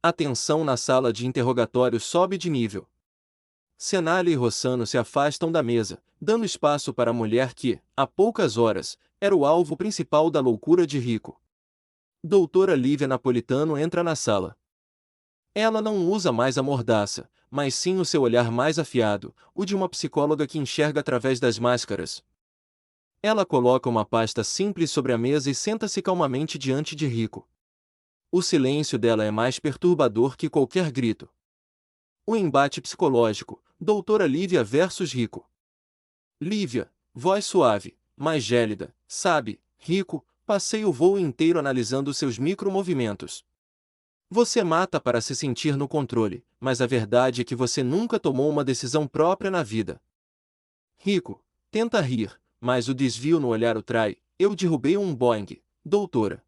A tensão na sala de interrogatório sobe de nível. Cenália e Rossano se afastam da mesa, dando espaço para a mulher que, há poucas horas, era o alvo principal da loucura de Rico. Doutora Lívia Napolitano entra na sala. Ela não usa mais a mordaça, mas sim o seu olhar mais afiado, o de uma psicóloga que enxerga através das máscaras. Ela coloca uma pasta simples sobre a mesa e senta-se calmamente diante de Rico. O silêncio dela é mais perturbador que qualquer grito. O embate psicológico, doutora Lívia versus Rico. Lívia, voz suave, mais gélida, sabe, Rico, passei o voo inteiro analisando seus micromovimentos. Você mata para se sentir no controle, mas a verdade é que você nunca tomou uma decisão própria na vida. Rico, tenta rir, mas o desvio no olhar o trai. Eu derrubei um Boeing, doutora.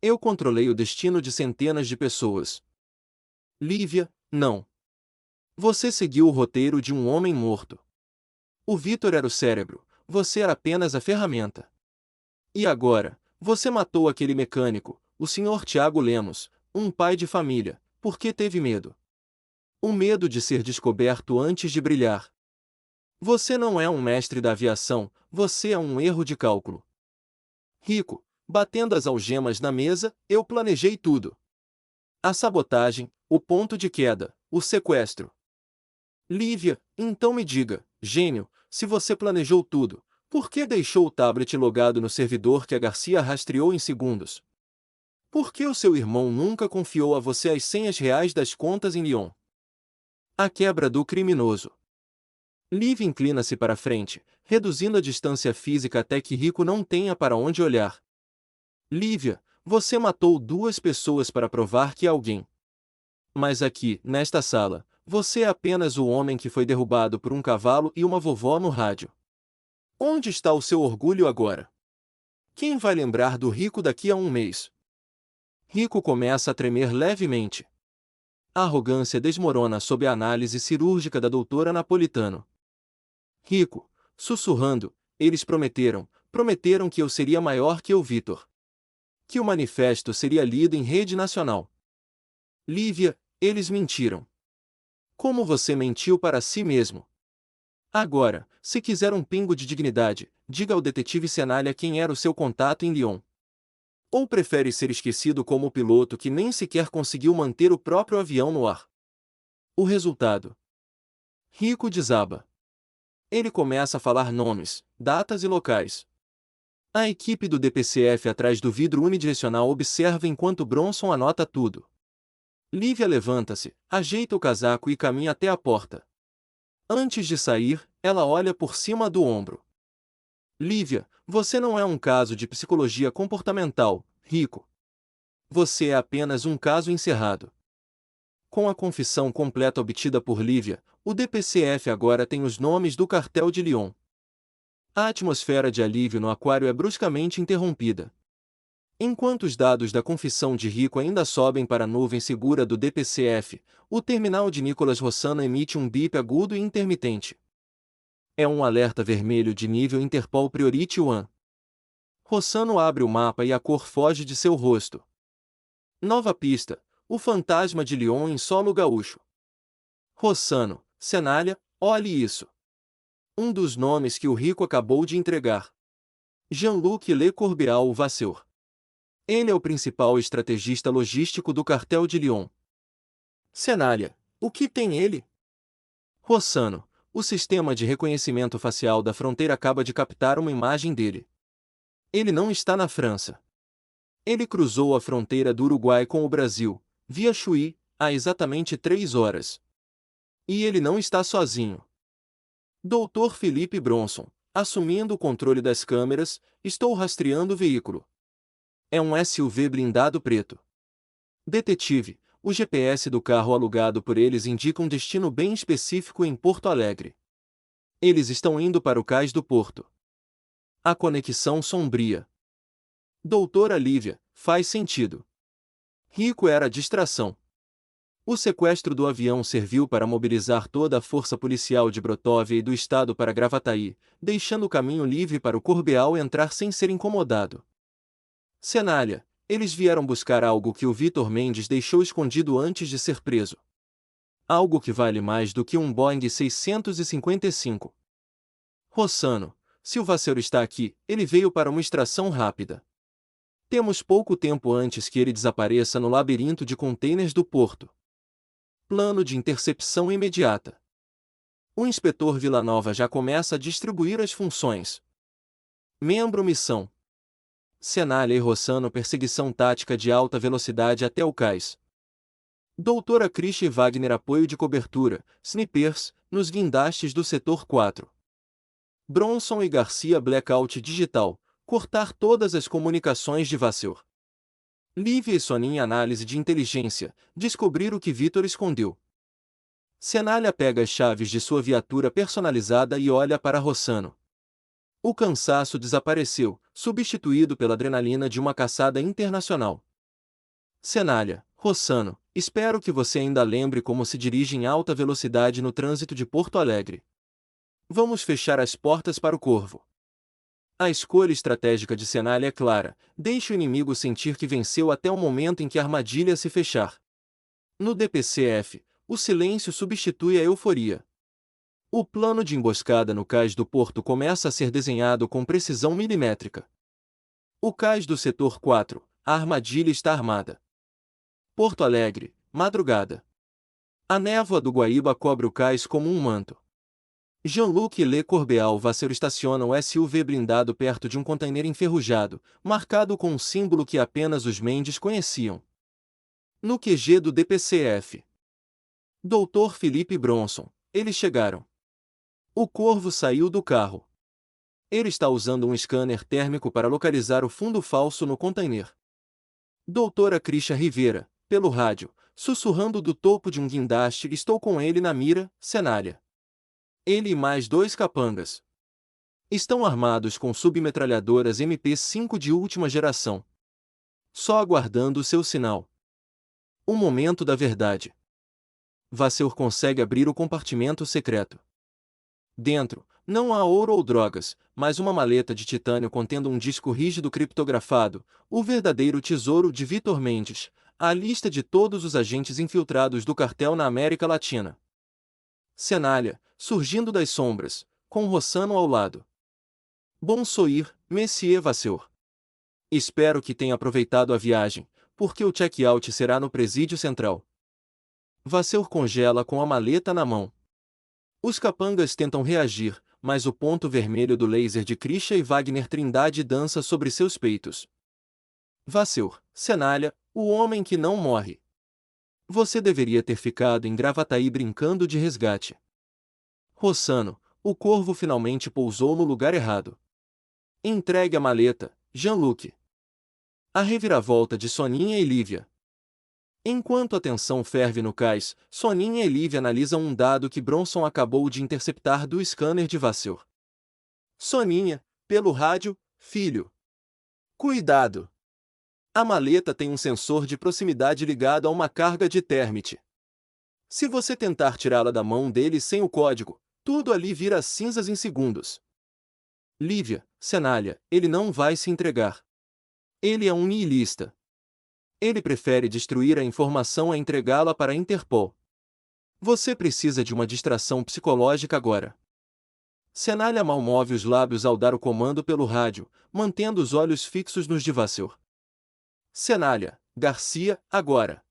Eu controlei o destino de centenas de pessoas. Lívia, não. Você seguiu o roteiro de um homem morto. O Vitor era o cérebro, você era apenas a ferramenta. E agora, você matou aquele mecânico, o Sr. Tiago Lemos, um pai de família, porque teve medo. O medo de ser descoberto antes de brilhar. Você não é um mestre da aviação, você é um erro de cálculo. Rico, batendo as algemas na mesa, eu planejei tudo. A sabotagem, o ponto de queda, o sequestro. Lívia, então me diga, gênio, se você planejou tudo, por que deixou o tablet logado no servidor que a Garcia rastreou em segundos? Por que o seu irmão nunca confiou a você as senhas reais das contas em Lyon? A quebra do criminoso. Lívia inclina-se para frente, reduzindo a distância física até que Rico não tenha para onde olhar. Lívia, você matou duas pessoas para provar que é alguém. Mas aqui, nesta sala, você é apenas o homem que foi derrubado por um cavalo e uma vovó no rádio. Onde está o seu orgulho agora? Quem vai lembrar do Rico daqui a um mês? Rico começa a tremer levemente. A arrogância desmorona sob a análise cirúrgica da doutora Napolitano. Rico, sussurrando, eles prometeram que eu seria maior que o Vitor. Que o manifesto seria lido em rede nacional. Lívia, eles mentiram. Como você mentiu para si mesmo? Agora, se quiser um pingo de dignidade, diga ao detetive Cenália quem era o seu contato em Lyon. Ou prefere ser esquecido como o piloto que nem sequer conseguiu manter o próprio avião no ar? O resultado. Rico desaba. Ele começa a falar nomes, datas e locais. A equipe do DPCF atrás do vidro unidirecional observa enquanto Bronson anota tudo. Lívia levanta-se, ajeita o casaco e caminha até a porta. Antes de sair, ela olha por cima do ombro. Lívia, você não é um caso de psicologia comportamental, Rico. Você é apenas um caso encerrado. Com a confissão completa obtida por Lívia, o DPCF agora tem os nomes do cartel de Lyon. A atmosfera de alívio no aquário é bruscamente interrompida. Enquanto os dados da confissão de Rico ainda sobem para a nuvem segura do DPCF, o terminal de Nicolas Rossano emite um bip agudo e intermitente. É um alerta vermelho de nível Interpol Priority 1. Rossano abre o mapa e a cor foge de seu rosto. Nova pista, o fantasma de Lyon em solo gaúcho. Rossano, Cenália, olhe isso. Um dos nomes que o Rico acabou de entregar. Jean-Luc Le Corbeau Vasseur. Ele é o principal estrategista logístico do cartel de Lyon. Cenália, o que tem ele? Rossano, o sistema de reconhecimento facial da fronteira acaba de captar uma imagem dele. Ele não está na França. Ele cruzou a fronteira do Uruguai com o Brasil, via Chuí, há exatamente 3 horas. E ele não está sozinho. Dr. Felipe Bronson, assumindo o controle das câmeras, estou rastreando o veículo. É um SUV blindado preto. Detetive, o GPS do carro alugado por eles indica um destino bem específico em Porto Alegre. Eles estão indo para o cais do porto. A conexão sombria. Doutora Lívia, faz sentido. Rico era a distração. O sequestro do avião serviu para mobilizar toda a força policial de Brotóvia e do estado para Gravataí, deixando o caminho livre para o Corbeau entrar sem ser incomodado. Cenália, Eles vieram buscar algo que o Vitor Mendes deixou escondido antes de ser preso. Algo que vale mais do que um Boeing 655. Rossano, se o Vasseur está aqui, ele veio para uma extração rápida. Temos pouco tempo antes que ele desapareça no labirinto de containers do porto. Plano de intercepção imediata. O inspetor Villanova já começa a distribuir as funções. Membro missão. Cenália e Rossano perseguição tática de alta velocidade até o cais. Doutora Krisha e Wagner apoio de cobertura, snipers, nos guindastes do setor 4. Bronson e Garcia blackout digital, cortar todas as comunicações de Vasseur. Lívia e Soninha análise de inteligência, descobrir o que Vitor escondeu. Cenália pega as chaves de sua viatura personalizada e olha para Rossano. O cansaço desapareceu, substituído pela adrenalina de uma caçada internacional. Cenália, Rossano, espero que você ainda lembre como se dirige em alta velocidade no trânsito de Porto Alegre. Vamos fechar as portas para o Corvo. A escolha estratégica de Cenália é clara, deixe o inimigo sentir que venceu até o momento em que a armadilha se fechar. No DPCF, o silêncio substitui a euforia. O plano de emboscada no cais do porto começa a ser desenhado com precisão milimétrica. O cais do setor 4, a armadilha está armada. Porto Alegre, madrugada. A névoa do Guaíba cobre o cais como um manto. Jean-Luc e Le Corbeau Vasseur estacionam o SUV blindado perto de um container enferrujado, marcado com um símbolo que apenas os Mendes conheciam. No QG do DPCF. Dr. Felipe Bronson, eles chegaram. O Corvo saiu do carro. Ele está usando um scanner térmico para localizar o fundo falso no container. Doutora Krisha Rivera, pelo rádio, sussurrando do topo de um guindaste, estou com ele na mira, Cenália. Ele e mais 2 capangas. Estão armados com submetralhadoras MP5 de última geração. Só aguardando o seu sinal. O momento da verdade. Vasseur consegue abrir o compartimento secreto. Dentro, não há ouro ou drogas, mas uma maleta de titânio contendo um disco rígido criptografado, o verdadeiro tesouro de Vitor Mendes, a lista de todos os agentes infiltrados do cartel na América Latina. Cenália, surgindo das sombras, com Rossano ao lado. Bonsoir, Monsieur Vasseur. Espero que tenha aproveitado a viagem, porque o check-out será no presídio central. Vasseur congela com a maleta na mão. Os capangas tentam reagir, mas o ponto vermelho do laser de Krisha e Wagner Trindade dança sobre seus peitos. Vasseur, Cenália, o homem que não morre. Você deveria ter ficado em Gravataí brincando de resgate. Rossano, o Corvo finalmente pousou no lugar errado. Entregue a maleta, Jean-Luc. A reviravolta de Soninha e Lívia. Enquanto a tensão ferve no cais, Soninha e Lívia analisam um dado que Bronson acabou de interceptar do scanner de Vasseur. Soninha, pelo rádio, filho. Cuidado! A maleta tem um sensor de proximidade ligado a uma carga de termite. Se você tentar tirá-la da mão dele sem o código, tudo ali vira cinzas em segundos. Lívia, Cenália, ele não vai se entregar. Ele é um nihilista. Ele prefere destruir a informação a entregá-la para a Interpol. Você precisa de uma distração psicológica agora. Cenália mal move os lábios ao dar o comando pelo rádio, mantendo os olhos fixos nos de Vasseur. Cenália, Garcia, agora.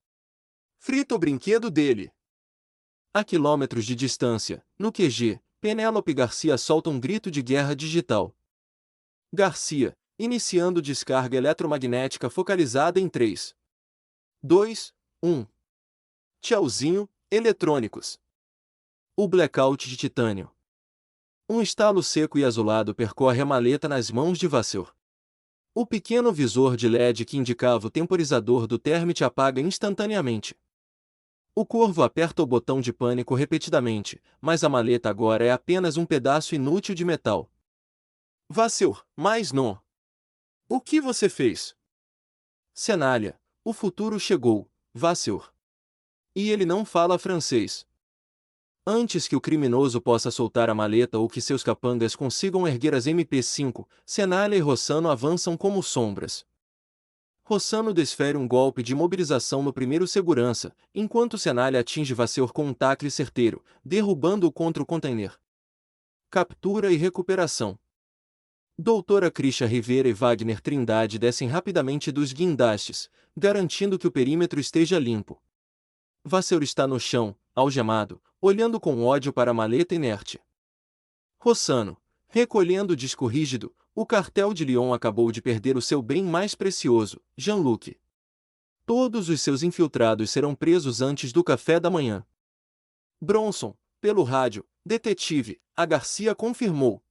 Frita o brinquedo dele. A quilômetros de distância, no QG, Penélope Garcia solta um grito de guerra digital. Garcia, iniciando descarga eletromagnética focalizada em 3, 2, 1. Tchauzinho, eletrônicos. O blackout de titânio. Um estalo seco e azulado percorre a maleta nas mãos de Vasseur. O pequeno visor de LED que indicava o temporizador do termite apaga instantaneamente. O Corvo aperta o botão de pânico repetidamente, mas a maleta agora é apenas um pedaço inútil de metal. Vasseur, mas não. O que você fez? Cenália, o futuro chegou, Vasseur. E ele não fala francês. Antes que o criminoso possa soltar a maleta ou que seus capangas consigam erguer as MP5, Cenália e Rossano avançam como sombras. Rossano desfere um golpe de imobilização no primeiro segurança, enquanto Senália atinge Vasseur com um tacle certeiro, derrubando-o contra o container. Captura e recuperação. Doutora Krisha Rivera e Wagner Trindade descem rapidamente dos guindastes, garantindo que o perímetro esteja limpo. Vasseur está no chão, algemado, olhando com ódio para a maleta inerte. Rossano, recolhendo o disco rígido, o cartel de Lyon acabou de perder o seu bem mais precioso, Jean-Luc. Todos os seus infiltrados serão presos antes do café da manhã. Bronson, pelo rádio, detetive, a Garcia confirmou.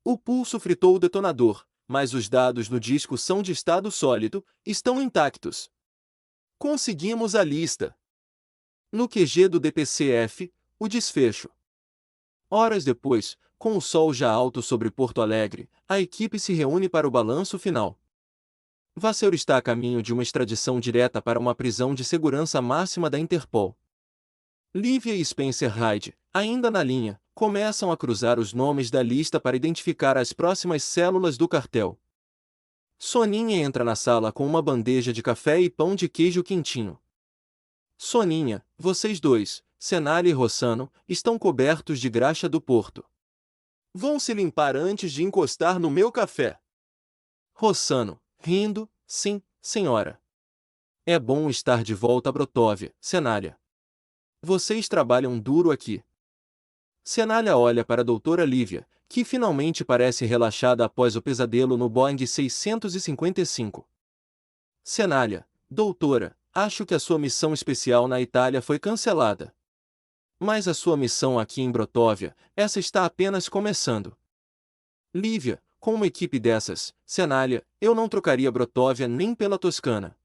O pulso fritou o detonador, mas os dados no disco são de estado sólido, estão intactos. Conseguimos a lista. No QG do DPCF, o desfecho. Horas depois, com o sol já alto sobre Porto Alegre, a equipe se reúne para o balanço final. Vasseur está a caminho de uma extradição direta para uma prisão de segurança máxima da Interpol. Lívia e Spencer Hyde, ainda na linha, começam a cruzar os nomes da lista para identificar as próximas células do cartel. Soninha entra na sala com uma bandeja de café e pão de queijo quentinho. Soninha, vocês dois, Senália e Rossano, estão cobertos de graxa do Porto. Vão se limpar antes de encostar no meu café. Rossano, rindo, sim, senhora. É bom estar de volta a Brotóvia, Senália. Vocês trabalham duro aqui. Senália olha para a doutora Lívia, que finalmente parece relaxada após o pesadelo no Boeing 655. Senália, doutora, acho que a sua missão especial na Itália foi cancelada. Mas a sua missão aqui em Brotóvia, essa está apenas começando. Lívia, com uma equipe dessas, Senália, eu não trocaria Brotóvia nem pela Toscana.